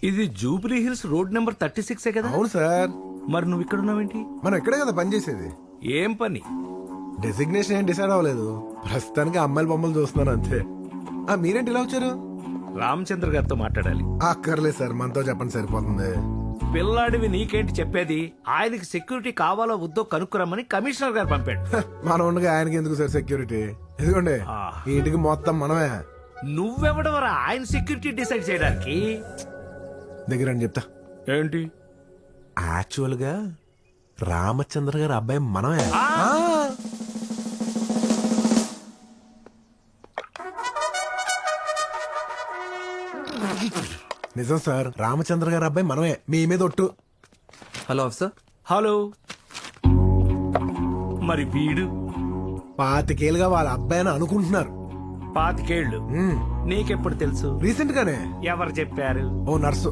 ఇది Jubilee hills road number 36 కదా? అవును సార్. మరి నువ్వు ఇక్కడ ఉన్నావేంటి? మనం ఇక్కడే కదా పని చేసేది. ఏం పని? డెసిగ్నేషన్ ఏం డిసైడ్ అవ్వలేదు. ప్రస్తుతానికి అమ్మాయిల బొమ్మలు చూస్తున్నాను అంతే. మీరేంటి ఇలా వచ్చారు? రామచంద్ర గారితో మాట్లాడాలి. అక్కర్లేదు సార్, మనతో చెప్పండి సరిపోతుంది. పిల్లాడివి నీకేంటి చెప్పేది? ఆయనకి సెక్యూరిటీ కావాలో వద్దో కనుక్కురమ్మని కమిషనర్ గారు పంపాడు. మనం ఉండగా ఆయనకి ఎందుకు సార్ సెక్యూరిటీ? ఎందుకండి ఈ ఇంటికి మొత్తం మనమే. నువ్వెవడవరా ఆయన సెక్యూరిటీ డిసైడ్ చేయడానికి? దగ్గర అని చెప్తా. ఏంటి? యాక్చువల్ గా రామచంద్ర గారి అబ్బాయి మనమే. నిజం సార్, రామచంద్ర గారి అబ్బాయి మనమే. మీ మీద ఒట్టు. Hello officer. హలో. మరి వీడు 25 ఏళ్ళుగా వాళ్ళ అబ్బాయి అని అనుకుంటున్నారు. 25 ఏళ్ళు నీకెప్పుడు తెలుసు? రీసెంట్ గానే ఎవరు చెప్పారు? ఓ నర్సు